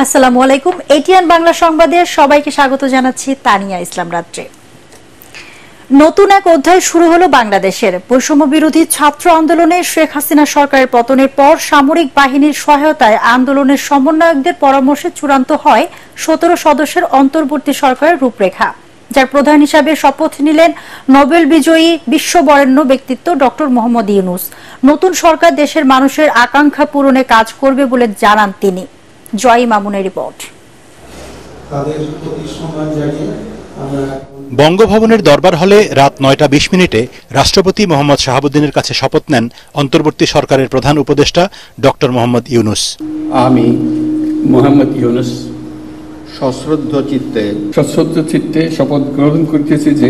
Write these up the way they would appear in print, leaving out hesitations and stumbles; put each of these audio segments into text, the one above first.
আসসালামু আলাইকুম। এটিএন বাংলা সংবাদে সবাইকে স্বাগত জানাচ্ছি। তানিয়া ইসলাম রাত্রে। নতুন এক অধ্যায় শুরু হলো বাংলাদেশের। বৈষম্য বিরোধী ছাত্র আন্দোলনে শেখ হাসিনা সরকারের পতনের পর সামরিক বাহিনীর সহায়তায় আন্দোলনের সমন্বয়কদের পরামর্শে চূড়ান্ত হয় 17 সদস্যের অন্তর্বর্তী সরকারের রূপরেখা, যার প্রধান হিসাবে শপথ নিলেন নোবেল বিজয়ী বিশ্ববরেণ্য ব্যক্তিত্ব ডক্টর মোহাম্মদ ইউনূস। নতুন সরকার দেশের মানুষের আকাঙ্ক্ষা পূরণে কাজ করবে বলে জানান তিনি। জয় মামুনের রিপোর্ট। বঙ্গভবনের দরবার হলে রাত ৯টা ২০ মিনিটে রাষ্ট্রপতি মোহাম্মদ শাহাবুদ্দিনের কাছে শপথ নেন অন্তর্বর্তী সরকারের প্রধান উপদেষ্টা ডক্টর মোহাম্মদ ইউনূস। আমি মোহাম্মদ ইউনূস সশ্রদ্ধ চিত্তে শপথ গ্রহণ করিতেছি যে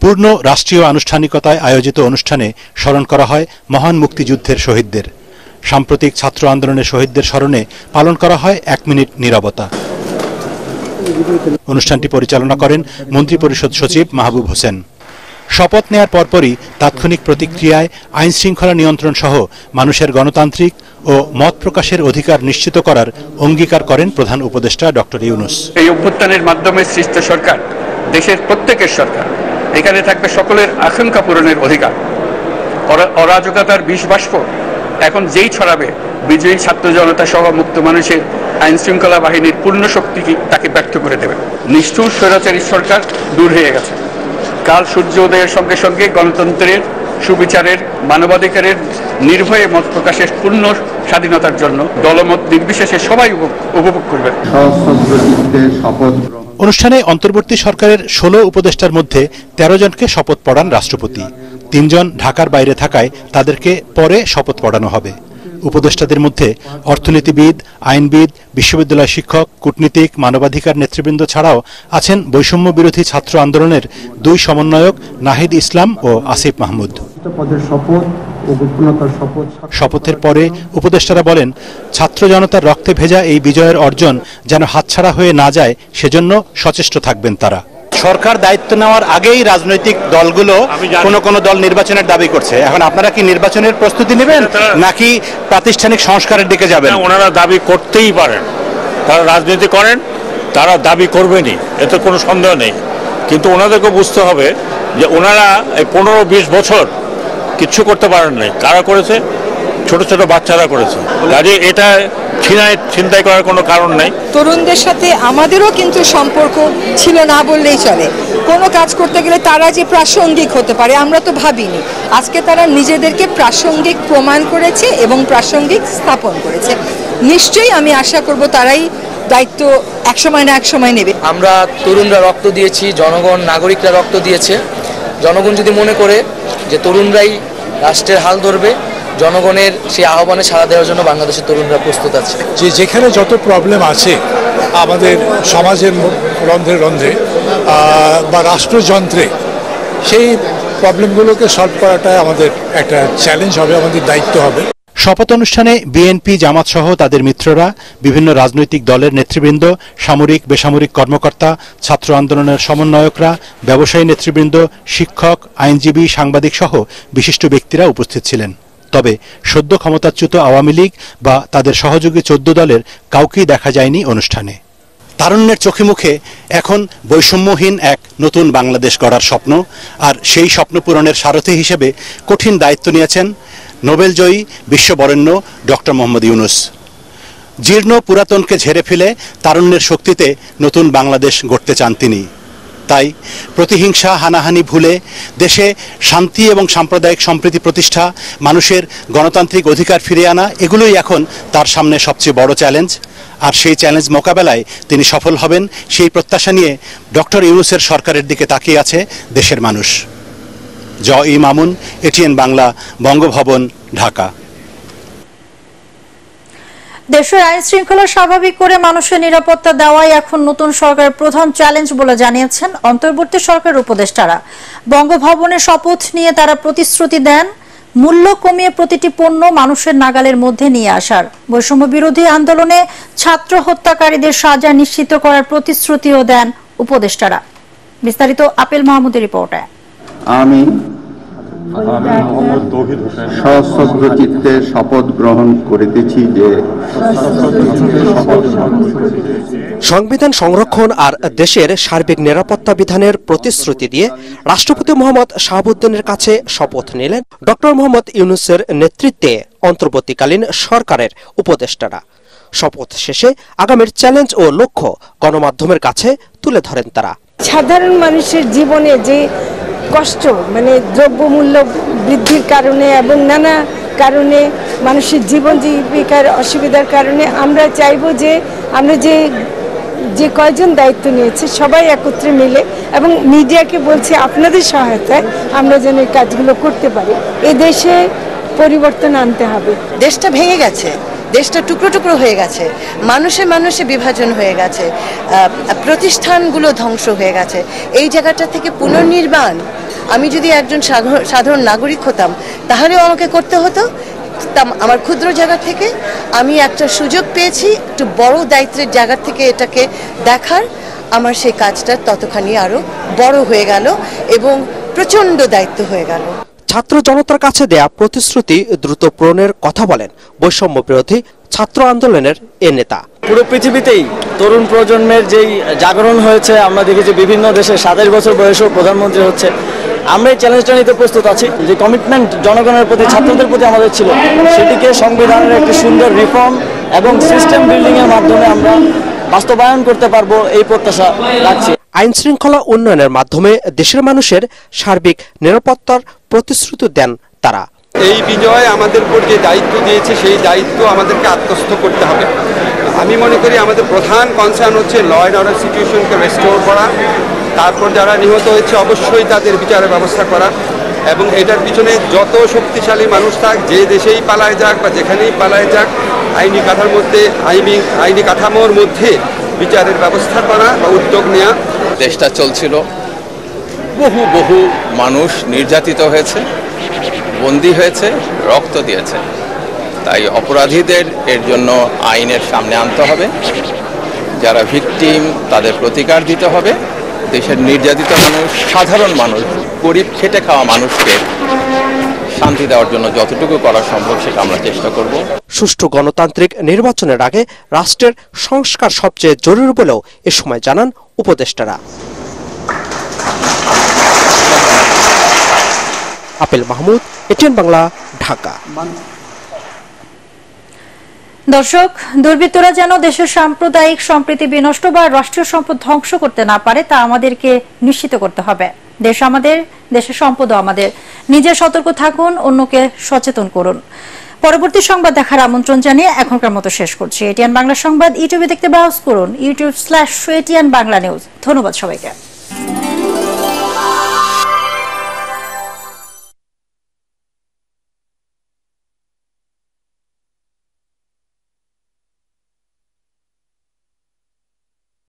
পূর্ণ রাষ্ট্রীয় আনুষ্ঠানিকতায় আয়োজিত অনুষ্ঠানে স্মরণ করা হয় মহান মুক্তিযুদ্ধের শহীদদের। সাম্প্রতিক ছাত্র আন্দোলনের শহীদদের স্মরণে পালন করা হয় ১ মিনিট নীরবতা। অনুষ্ঠানটি পরিচালনা করেন মন্ত্রিপরিষদ সচিব মাহবুব হোসেন। শপথ নেয়ার পরপরই তাৎক্ষণিক প্রতিক্রিয়ায় আইন শৃঙ্খলা নিয়ন্ত্রণ সহ মানুষের গণতান্ত্রিক ও মত প্রকাশের অধিকার নিশ্চিত করার অঙ্গীকার করেন প্রধান উপদেষ্টা ডক্টর ইউনূস। এই অভ্যুত্থানের মাধ্যমে সৃষ্ট সরকার দেশের প্রত্যেকের সরকার। এখানে থাকবে সকলের আকাঙ্ক্ষা পূরণের অধিকার। অরাজকতার বিষ বাষ্প এখন যেই ছড়াবে, বিজয়ী ছাত্র জনতা সহ মুক্ত মানুষের আইন শৃঙ্খলা বাহিনীর পূর্ণ শক্তি তাকে ব্যর্থ করে দেবে। নিষ্ঠুর স্বৈরাচারী সরকার দূর হয়ে গেছে। কাল সূর্য উদয়ের সঙ্গে সঙ্গে গণতন্ত্রের, সুবিচারের, মানবাধিকারের নির্ভয়ে মত প্রকাশের পূর্ণ স্বাধীনতার জন্য দলমত নির্বিশেষে সবাই উপভোগ করবে। অনুষ্ঠানে অন্তর্বর্তী সরকারের 16 উপদেষ্টার মধ্যে 13 জনকে শপথ পড়ান রাষ্ট্রপতি। 3 জন ঢাকার বাইরে থাকায় তাদেরকে পরে শপথ পড়ানো হবে। উপদেষ্টাদের মধ্যে অর্থনীতিবিদ, আইনবিদ, বিশ্ববিদ্যালয় শিক্ষক, কূটনীতিক, মানবাধিকার নেতৃবৃন্দ ছাড়াও আছেন বৈষম্য বিরোধী ছাত্র আন্দোলনের 2 সমন্বয়ক নাহিদ ইসলাম ও আসিফ মাহমুদ। শপথের পরে উপদেষ্টারা বলেন, ছাত্র জনতার রক্তে ভেজা এই বিজয়ের অর্জন যেন হাতছাড়া হয়ে না যায়, সেজন্য সচেষ্ট থাকবেন তারা। সরকার দায়িত্ব নেওয়ার আগেই রাজনৈতিক দলগুলো কোন দল নির্বাচনের দাবি করছে। এখন আপনারা কি নির্বাচনের প্রস্তুতি নেবেন নাকি প্রাতিষ্ঠানিক সংস্কারের দিকে যাবেন? ওনারা দাবি করতেই পারেন, তারা রাজনীতি করেন, তারা দাবি করবেনই, এতে কোনো সন্দেহ নেই। কিন্তু ওনাদেরকে বুঝতে হবে যে ওনারা এই 15-20 বছর কিচ্ছু করতে পারেন নাই। কারা করেছে? ছোট ছোট বাচ্চারা করেছে। কাজে এটা ছিনতাই করার কোনো কারণ নাই। তরুণদের সাথে আমাদেরও কিন্তু সম্পর্ক ছিল না বললেই চলে। কোনো কাজ করতে গেলে তারা যে প্রাসঙ্গিক হতে পারে আমরা তো ভাবিনি। আজকে তারা নিজেদেরকে প্রাসঙ্গিক প্রমাণ করেছে এবং প্রাসঙ্গিক স্থাপন করেছে। নিশ্চয়ই আমি আশা করব তারাই দায়িত্ব একসময় না একসময় নেবে। আমরা তরুণরা রক্ত দিয়েছি, জনগণ, নাগরিকরা রক্ত দিয়েছে। জনগণ যদি মনে করে যে তরুণরাই রাষ্ট্রের হাল ধরবে, জনগণের সেই আহ্বানে সাড়া দেওয়ার জন্য বাংলাদেশের তরুণরা প্রস্তুত আছে। যেখানে যত প্রবলেম আছে আমাদের সমাজের রন্ধ্রে রন্ধ্রে বা রাষ্ট্রযন্ত্রে, সেই প্রবলেমগুলোকে সলভ করাটা আমাদের একটা চ্যালেঞ্জ হবে, আমাদের দায়িত্ব হবে। শপথ অনুষ্ঠানে বিএনপি, জামাত সহ তাদের মিত্ররা, বিভিন্ন রাজনৈতিক দলের নেতৃবৃন্দ, সামরিক বেসামরিক কর্মকর্তা, ছাত্র আন্দোলনের সমন্বয়করা, ব্যবসায়ী নেতৃবৃন্দ, শিক্ষক, আইনজীবী, সাংবাদিক সহ বিশিষ্ট ব্যক্তিরা উপস্থিত ছিলেন। তবে সদ্য ক্ষমতাচ্যুত আওয়ামী লীগ বা তাদের সহযোগী 14 দলের কাউকেই দেখা যায়নি অনুষ্ঠানে। তারুণ্যের চোখে মুখে এখন বৈষম্যহীন এক নতুন বাংলাদেশ গড়ার স্বপ্ন, আর সেই স্বপ্ন পূরণের সারথি হিসেবে কঠিন দায়িত্ব নিয়েছেন নোবেলজয়ী বিশ্ববরেণ্য ডক্টর মোহাম্মদ ইউনূস। জীর্ণ পুরাতনকে ঝেড়ে ফেলে তারুণ্যের শক্তিতে নতুন বাংলাদেশ গড়তে চান তিনি। তাই প্রতিহিংসা, হানাহানি ভুলে দেশে শান্তি এবং সাম্প্রদায়িক সম্প্রীতি প্রতিষ্ঠা, মানুষের গণতান্ত্রিক অধিকার ফিরিয়ে আনা, এগুলোই এখন তার সামনে সবচেয়ে বড় চ্যালেঞ্জ। আর সেই চ্যালেঞ্জ মোকাবেলায় তিনি সফল হবেন, সেই প্রত্যাশা নিয়ে ডক্টর ইউনূসের সরকারের দিকে তাকিয়ে আছে দেশের মানুষ। জয় মামুন, এটিএন বাংলা, বঙ্গভবন, ঢাকা। দেশের আইন শৃঙ্খলা স্বাভাবিক করে মানুষের নিরাপত্তা দেওয়াই এখন নতুন সরকারের প্রধান চ্যালেঞ্জ বলে জানিয়েছেন অন্তর্বর্তী সরকারের উপদেষ্টারা। বঙ্গভবনে শপথ নিয়ে তারা প্রতিশ্রুতি দেন মূল্য কমিয়ে প্রতিটি পণ্য মানুষের নাগালের মধ্যে নিয়ে আসার। বৈষম্য বিরোধী আন্দোলনে ছাত্র হত্যাকারীদের সাজা নিশ্চিত করার প্রতিশ্রুতিও দেন উপদেষ্টারা। বিস্তারিত আপেল মাহমুদের রিপোর্টে। আমি আমি মোহাম্মদ তৌহিদ হোসেন সশ্রদ্ধ চিত্তে শপথ গ্রহণ করিতেছি যে সংবিধান সংরক্ষণ আর দেশের সার্বিক নিরাপত্তা বিধানের প্রতিশ্রুতি দিয়ে রাষ্ট্রপতি মোহাম্মদ শাহাবুদ্দিনের কাছে শপথ নিলেন ডক্টর মোহাম্মদ ইউনূসের নেতৃত্বে অন্তর্বর্তীকালীন সরকারের উপদেষ্টারা। শপথ শেষে আগামীর চ্যালেঞ্জ ও লক্ষ্য গণমাধ্যমের কাছে তুলে ধরেন তারা। সাধারণ মানুষের জীবনে যে কষ্ট, মানে দ্রব্যমূল্য বৃদ্ধির কারণে এবং নানা কারণে মানুষের জীবন জীবিকার অসুবিধার কারণে আমরা চাইব যে আমরা যে কয়জন দায়িত্ব নিয়েছে সবাই একত্রে মিলে, এবং মিডিয়াকে বলছি আপনাদের সহায়তায় আমরা যেন এই কাজগুলো করতে পারি। এ দেশে পরিবর্তন আনতে হবে। দেশটা ভেঙে গেছে, দেশটা টুকরো টুকরো হয়ে গেছে, মানুষে মানুষে বিভাজন হয়ে গেছে, প্রতিষ্ঠানগুলো ধ্বংস হয়ে গেছে। এই জায়গাটা থেকে পুনর্নির্মাণ আমি যদি একজন সাধারণ নাগরিক হতাম তাহলেও আমাকে করতে হতো। আমার ক্ষুদ্র জায়গা থেকে আমি একটা সুযোগ পেয়েছি একটু বড় দায়িত্বের জায়গা থেকে এটাকে দেখার, আমার সেই কাজটা ততখানি আরো বড় হয়ে গেল এবং প্রচন্ড দায়িত্ব হয়ে গেল। ছাত্র জনতার কাছে দেয়া প্রতিশ্রুতি দ্রুত পূরণের কথা বলেন বৈষম্য বিরোধী ছাত্র আন্দোলনের এ নেতা। পুরো পৃথিবীতেই তরুণ প্রজন্মের যেই জাগরণ হয়েছে, আমরা দেখেছি বিভিন্ন দেশে 27 বছর বয়সেও প্রধানমন্ত্রী হচ্ছে। আমরা এই চ্যালেঞ্জটা নিতে প্রস্তুত আছি। যে কমিটমেন্ট জনগণের প্রতি, ছাত্রদের প্রতি আমাদের ছিল, সেটিকে সংবিধানের একটি সুন্দর রিফর্ম এবং সিস্টেম বিল্ডিং এর মাধ্যমে আমরা বাস্তবায়ন করতে পারবো এই প্রত্যাশা রাখছি। আইন শৃঙ্খলা উন্নয়নের মাধ্যমে দেশের মানুষের সার্বিক নিরাপত্তার প্রতিশ্রুতি দেন তারা। এই বিজয় আমাদের উপর যে দায়িত্ব দিয়েছে সেই দায়িত্ব আমাদেরকে আত্মস্থ করতে হবে। আমি মনে করি আমাদের প্রধান কনসার্ন হচ্ছে ল অ্যান্ড অর্ডার সিচুয়েশনকে রেস্টোর করা, তারপর যারা নিহত হয়েছে অবশ্যই তাদের বিচারের ব্যবস্থা করা, এবং এটার পিছনে যত শক্তিশালী মানুষ থাক, যে দেশেই পালায় যাক বা যেখানেই পালায় যাক, আইনি কাঠামোর মধ্যে বিচারের ব্যবস্থা করা বা উদ্যোগ নেওয়া। দেশটা চলছিল, বহু বহু মানুষ নির্যাতিত হয়েছে, বন্দী হয়েছে, রক্ত দিয়েছে। তাই অপরাধীদের এর জন্য আইনের সামনে আনতে হবে, যারা ভিকটিম তাদের প্রতিকার দিতে হবে। দেশের নির্যাতিত মানুষ, সাধারণ মানুষ, গরিব খেটে খাওয়া মানুষকে শান্তি দেওয়ার জন্য যতটুকু করা সম্ভব সেটা আমরা চেষ্টা করব। সুষ্ঠু গণতান্ত্রিক নির্বাচনের আগে রাষ্ট্রের সংস্কার সবচেয়ে জরুরি বলেও এ সময় জানান উপদেষ্টারা। Apple Mahmud, ATN Bangla, Dhaka. দর্শক, দুর্বৃত্তরা যেন দেশের সাম্প্রদায়িক সম্প্রীতি বিনষ্ট বা রাষ্ট্রীয় সম্পদ ধ্বংস করতে না পারে তা আমাদেরকে নিশ্চিত করতে হবে। দেশ আমাদের, দেশের সম্পদও আমাদের। নিজে সতর্ক থাকুন, অন্যকে সচেতন করুন। পরবর্তী সংবাদ দেখার আমন্ত্রণ জানিয়ে এখনকার মতো শেষ করছি। এটিএন বাংলা সংবাদ ইউটিউবে দেখতে ব্রাউজ করুন, youtube/ATN বাংলা নিউজ। ধন্যবাদ সবাইকে।